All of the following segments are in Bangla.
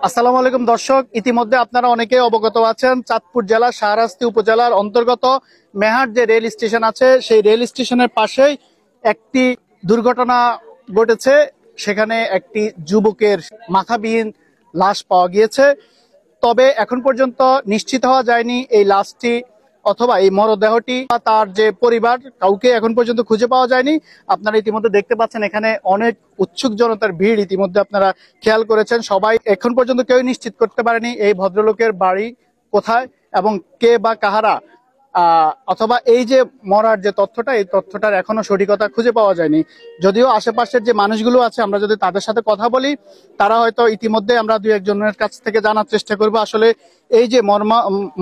আসসালামু আলাইকুম দর্শক, ইতিমধ্যে আপনারা অনেকে অবগত আছেন চাঁদপুর জেলা শাহরাস্তি উপজেলার অন্তর্গত মেহার যে রেল স্টেশন আছে সেই রেল স্টেশনের পাশেই একটি দুর্ঘটনা ঘটেছে। সেখানে একটি যুবকের মাথাবিহীন লাশ পাওয়া গিয়েছে। তবে এখন পর্যন্ত নিশ্চিত হওয়া যায়নি এই লাশটি অথবা এই মরদেহটি বা তার যে পরিবার, কাউকে এখন পর্যন্ত খুঁজে পাওয়া যায়নি। আপনারা ইতিমধ্যে দেখতে পাচ্ছেন এখানে অনেক উৎসুক জনতার ভিড় ইতিমধ্যে আপনারা খেয়াল করেছেন। সবাই এখন পর্যন্ত কেউ নিশ্চিত করতে পারেনি এই ভদ্রলোকের বাড়ি কোথায় এবং কে বা কাহারা, অথবা এই যে মরার যে তথ্যটা, এই তথ্যটার এখনো সঠিকতা খুঁজে পাওয়া যায়নি। যদিও আশেপাশের যে মানুষগুলো আছে আমরা যদি তাদের সাথে কথা বলি, তারা হয়তো ইতিমধ্যে আমরা দুই একজনের কাছ থেকে জানার চেষ্টা করব আসলে এই যে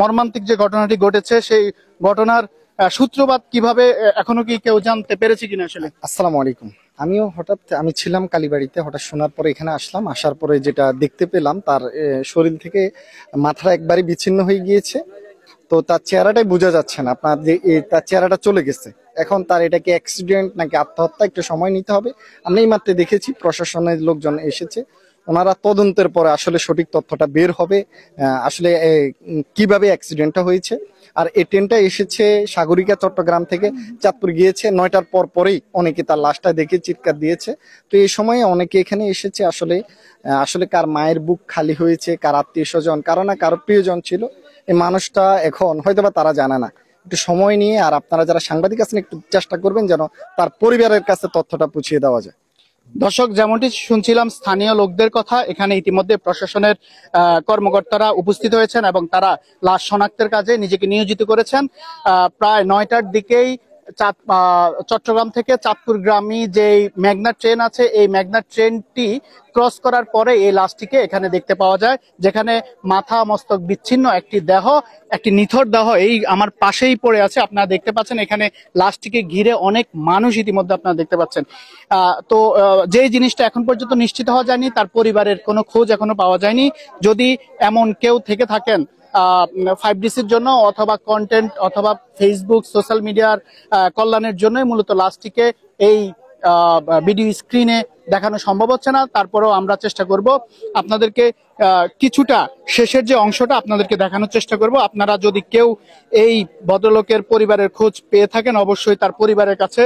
মর্মান্তিক যে ঘটনাটি ঘটেছে সেই ঘটনার সূত্রপাত কিভাবে, এখনো কি কেউ জানতে পেরেছে কিনা আসলে। আসসালামু আলাইকুম। আমিও আমি ছিলাম কালীবাড়িতে, হঠাৎ শোনার পরে এখানে আসলাম। আসার পরে যেটা দেখতে পেলাম, তার শরীর থেকে মাথাটা একবারে বিচ্ছিন্ন হয়ে গিয়েছে। তো তার চেহারাটাই বোঝা যাচ্ছে না, আপনার যে তার চেহারাটা চলে গেছে। এখন তার এটা কি অ্যাক্সিডেন্ট নাকি আত্মহত্যা, একটু সময় নিতে হবে। আমরা এই মাত্র দেখেছি প্রশাসনের লোকজন এসেছে, ওনারা তদন্তের পরে আসলে সঠিক তথ্যটা বের হবে আসলে কিভাবে অ্যাক্সিডেন্টটা হয়েছে। আর এই ট্রেনটা এসেছে সাগরিকা চট্টগ্রাম থেকে চাঁদপুর গিয়েছে 9টার পরেই অনেকে তার লাশটা দেখে চিৎকার দিয়েছে। তো এই সময়ে অনেকে এখানে এসেছে আসলে আসলে কার মায়ের বুক খালি হয়েছে, কার আত্মীয় স্বজন, কারো না কারো প্রিয়জন ছিল। এই মানুষটা এখন হয়তোবা তারা জানে না। একটু সময় নিয়ে আর আপনারা যারা সাংবাদিক আছেন একটু চেষ্টা করবেন যেন তার পরিবারের কাছে তথ্যটা পৌঁছিয়ে দেওয়া যায়। দর্শক, যেমনটি শুনছিলাম স্থানীয় লোকদের কথা, এখানে ইতিমধ্যে প্রশাসনের কর্মকর্তারা উপস্থিত হয়েছেন এবং তারা লাশ শনাক্তের কাজে নিজেকে নিয়োজিত করেছেন। প্রায় 9টার দিকেই চট্টগ্রাম থেকে চাঁদপুর গ্রামী যে মেঘনা ট্রেন আছে, এই মেঘনা ট্রেনটি ক্রস করার পরে এই লাশটিকে এখানে দেখতে পাওয়া যায়, যেখানে মাথা মস্তক বিচ্ছিন্ন একটি দেহ, একটি নিথর দেহ এই আমার পাশেই পড়ে আছে। আপনারা দেখতে পাচ্ছেন এখানে লাশটিকে ঘিরে অনেক মানুষ ইতিমধ্যে আপনারা দেখতে পাচ্ছেন। তো যে জিনিসটা এখন পর্যন্ত নিশ্চিত হওয়া যায়নি, তার পরিবারের কোনো খোঁজ এখনো পাওয়া যায়নি। যদি এমন কেউ থেকে থাকেন 5ডিসির জন্য অথবা কন্টেন্ট অথবা ফেসবুক সোশ্যাল মিডিয়ার কল্যাণের জন্যই মূলত লাস্টটিকে এই ভিডিও স্ক্রিনে দেখানো সম্ভব হচ্ছে না, তারপরেও আমরা চেষ্টা করব আপনাদেরকে কিছুটা শেষের যে অংশটা আপনাদেরকে দেখানোর চেষ্টা করব। আপনারা যদি কেউ এই ভদ্রলোকের পরিবারের খোঁজ পেয়ে থাকেন অবশ্যই তার পরিবারের কাছে